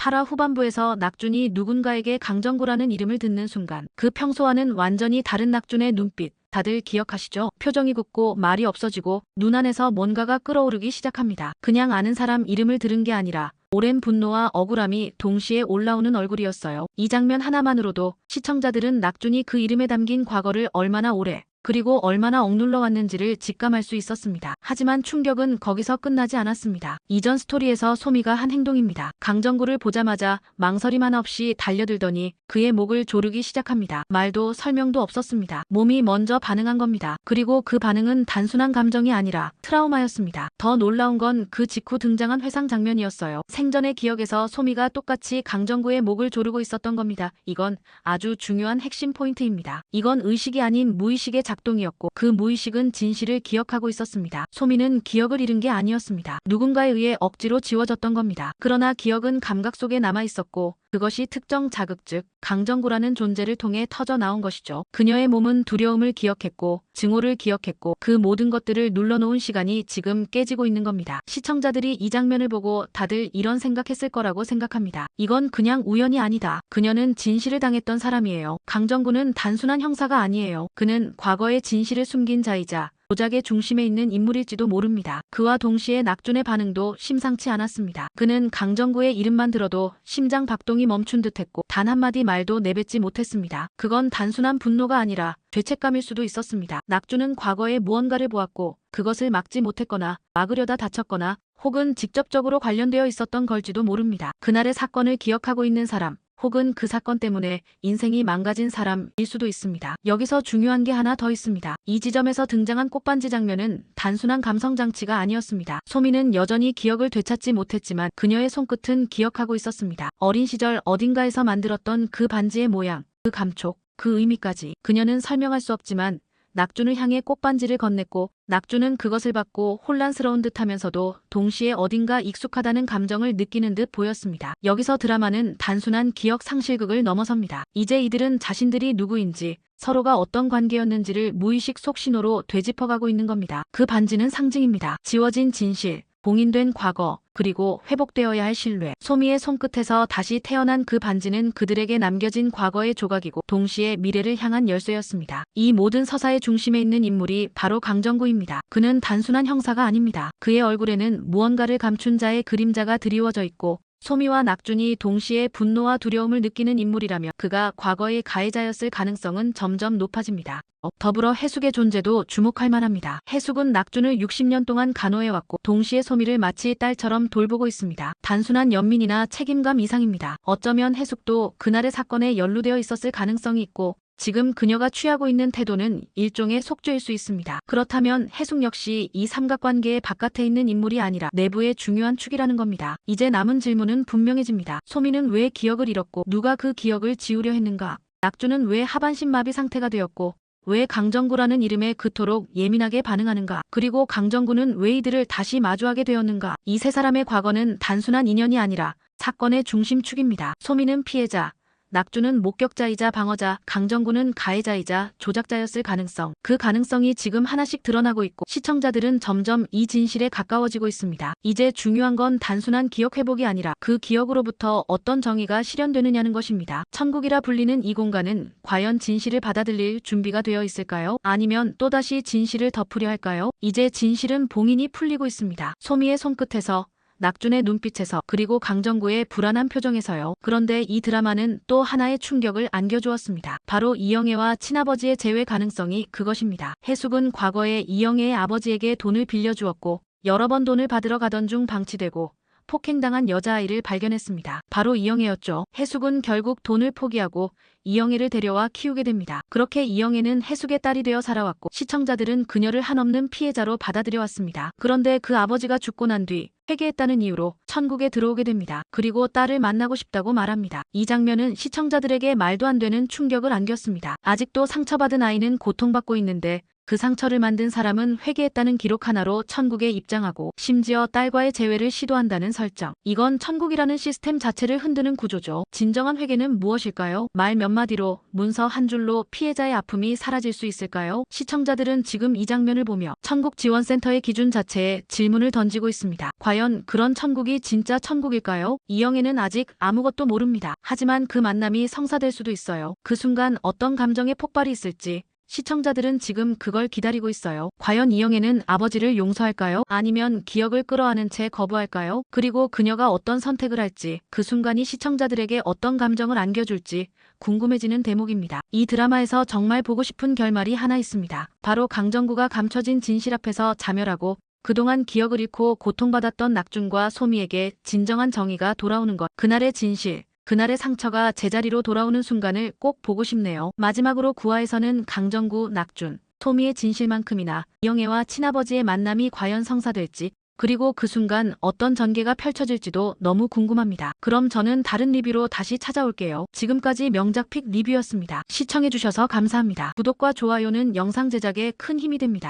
8화 후반부에서 낙준이 누군가에게 강정구라는 이름을 듣는 순간 그 평소와는 완전히 다른 낙준의 눈빛, 다들 기억하시죠? 표정이 굳고 말이 없어지고 눈 안에서 뭔가가 끓어오르기 시작합니다. 그냥 아는 사람 이름을 들은 게 아니라 오랜 분노와 억울함이 동시에 올라오는 얼굴이었어요. 이 장면 하나만으로도 시청자들은 낙준이 그 이름에 담긴 과거를 얼마나 오래 그리고 얼마나 억눌러 왔는지를 직감할 수 있었습니다. 하지만 충격은 거기서 끝나지 않았습니다. 이전 스토리에서 소미가 한 행동입니다. 강정구를 보자마자 망설임 하나 없이 달려들더니 그의 목을 조르기 시작합니다. 말도 설명도 없었습니다. 몸이 먼저 반응한 겁니다. 그리고 그 반응은 단순한 감정이 아니라 트라우마였습니다. 더 놀라운 건 그 직후 등장한 회상 장면이었어요. 생전의 기억에서 소미가 똑같이 강정구의 목을 조르고 있었던 겁니다. 이건 아주 중요한 핵심 포인트입니다. 이건 의식이 아닌 무의식의 작동이었고 그 무의식은 진실을 기억하고 있었습니다. 소미는 기억을 잃은 게 아니었습니다. 누군가에 의해 억지로 지워졌던 겁니다. 그러나 기억은 감각 속에 남아 있었고 그것이 특정 자극 즉 강정구라는 존재를 통해 터져 나온 것이죠. 그녀의 몸은 두려움을 기억했고 증오를 기억했고 그 모든 것들을 눌러놓은 시간이 지금 깨지고 있는 겁니다. 시청자들이 이 장면을 보고 다들 이런 생각했을 거라고 생각합니다. 이건 그냥 우연이 아니다. 그녀는 진실을 당했던 사람이에요. 강정구는 단순한 형사가 아니에요. 그는 과거의 진실을 숨긴 자이자 조작의 중심에 있는 인물일지도 모릅니다. 그와 동시에 낙준의 반응도 심상치 않았습니다. 그는 강정구의 이름만 들어도 심장 박동이 멈춘 듯했고 단 한마디 말도 내뱉지 못했습니다. 그건 단순한 분노가 아니라 죄책감일 수도 있었습니다. 낙준은 과거에 무언가를 보았고 그것을 막지 못했거나 막으려다 다쳤거나 혹은 직접적으로 관련되어 있었던 걸지도 모릅니다. 그날의 사건을 기억하고 있는 사람 혹은 그 사건 때문에 인생이 망가진 사람일 수도 있습니다. 여기서 중요한 게 하나 더 있습니다. 이 지점에서 등장한 꽃반지 장면은 단순한 감성장치가 아니었습니다. 소미는 여전히 기억을 되찾지 못했지만 그녀의 손끝은 기억하고 있었습니다. 어린 시절 어딘가에서 만들었던 그 반지의 모양, 그 감촉, 그 의미까지 그녀는 설명할 수 없지만 낙준을 향해 꽃반지를 건넸고 낙준은 그것을 받고 혼란스러운 듯하면서도 동시에 어딘가 익숙하다는 감정을 느끼는 듯 보였습니다. 여기서 드라마는 단순한 기억 상실극을 넘어섭니다. 이제 이들은 자신들이 누구인지 서로가 어떤 관계였는지를 무의식 속 신호로 되짚어가고 있는 겁니다. 그 반지는 상징입니다. 지워진 진실, 봉인된 과거, 그리고 회복되어야 할 신뢰. 소미의 손끝에서 다시 태어난 그 반지는 그들에게 남겨진 과거의 조각이고 동시에 미래를 향한 열쇠였습니다. 이 모든 서사의 중심에 있는 인물이 바로 강정구입니다. 그는 단순한 형사가 아닙니다. 그의 얼굴에는 무언가를 감춘 자의 그림자가 드리워져 있고 소미와 낙준이 동시에 분노와 두려움을 느끼는 인물이라며 그가 과거의 가해자였을 가능성은 점점 높아집니다. 더불어 해숙의 존재도 주목할 만합니다. 해숙은 낙준을 60년 동안 간호해왔고 동시에 소미를 마치 딸처럼 돌보고 있습니다. 단순한 연민이나 책임감 이상입니다. 어쩌면 해숙도 그날의 사건에 연루되어 있었을 가능성이 있고 지금 그녀가 취하고 있는 태도는 일종의 속죄일 수 있습니다. 그렇다면 해숙 역시 이 삼각관계의 바깥에 있는 인물이 아니라 내부의 중요한 축이라는 겁니다. 이제 남은 질문은 분명해집니다. 소미는 왜 기억을 잃었고 누가 그 기억을 지우려 했는가? 낙준은 왜 하반신 마비 상태가 되었고 왜 강정구라는 이름에 그토록 예민하게 반응하는가? 그리고 강정구는 왜 이들을 다시 마주하게 되었는가? 이 세 사람의 과거는 단순한 인연이 아니라 사건의 중심축입니다. 소미는 피해자, 낙준은 목격자이자 방어자, 강정구는 가해자이자 조작자였을 가능성. 그 가능성이 지금 하나씩 드러나고 있고 시청자들은 점점 이 진실에 가까워지고 있습니다. 이제 중요한 건 단순한 기억 회복이 아니라 그 기억으로부터 어떤 정의가 실현되느냐는 것입니다. 천국이라 불리는 이 공간은 과연 진실을 받아들일 준비가 되어 있을까요? 아니면 또다시 진실을 덮으려 할까요? 이제 진실은 봉인이 풀리고 있습니다. 소미의 손끝에서 낙준의 눈빛에서 그리고 강정구의 불안한 표정에서요. 그런데 이 드라마는 또 하나의 충격을 안겨주었습니다. 바로 이영애와 친아버지의 재회 가능성이 그것입니다. 해숙은 과거에 이영애의 아버지에게 돈을 빌려주었고 여러 번 돈을 받으러 가던 중 방치되고 폭행당한 여자아이를 발견했습니다. 바로 이영애였죠. 해숙은 결국 돈을 포기하고 이영애를 데려와 키우게 됩니다. 그렇게 이영애는 해숙의 딸이 되어 살아왔고 시청자들은 그녀를 한없는 피해자로 받아들여왔습니다. 그런데 그 아버지가 죽고 난 뒤 회개했다는 이유로 천국에 들어오게 됩니다. 그리고 딸을 만나고 싶다고 말합니다. 이 장면은 시청자들에게 말도 안 되는 충격을 안겼습니다. 아직도 상처받은 아이는 고통받고 있는데 그 상처를 만든 사람은 회개했다는 기록 하나로 천국에 입장하고 심지어 딸과의 재회를 시도한다는 설정. 이건 천국이라는 시스템 자체를 흔드는 구조죠. 진정한 회개는 무엇일까요? 말 몇 마디로, 문서 한 줄로 피해자의 아픔이 사라질 수 있을까요? 시청자들은 지금 이 장면을 보며 천국지원센터의 기준 자체에 질문을 던지고 있습니다. 과연 그런 천국이 진짜 천국일까요? 이영애는 아직 아무것도 모릅니다. 하지만 그 만남이 성사될 수도 있어요. 그 순간 어떤 감정의 폭발이 있을지 시청자들은 지금 그걸 기다리고 있어요. 과연 이영애는 아버지를 용서할까요? 아니면 기억을 끌어안은 채 거부할까요? 그리고 그녀가 어떤 선택을 할지, 그 순간이 시청자들에게 어떤 감정을 안겨줄지 궁금해지는 대목입니다. 이 드라마에서 정말 보고 싶은 결말이 하나 있습니다. 바로 강정구가 감춰진 진실 앞에서 자멸하고 그동안 기억을 잃고 고통받았던 낙준과 소미에게 진정한 정의가 돌아오는 것. 그날의 진실, 그날의 상처가 제자리로 돌아오는 순간을 꼭 보고 싶네요. 마지막으로 9화에서는 강정구, 낙준, 소미의 진실만큼이나 이영애와 친아버지의 만남이 과연 성사될지, 그리고 그 순간 어떤 전개가 펼쳐질지도 너무 궁금합니다. 그럼 저는 다른 리뷰로 다시 찾아올게요. 지금까지 명작픽 리뷰였습니다. 시청해주셔서 감사합니다. 구독과 좋아요는 영상 제작에 큰 힘이 됩니다.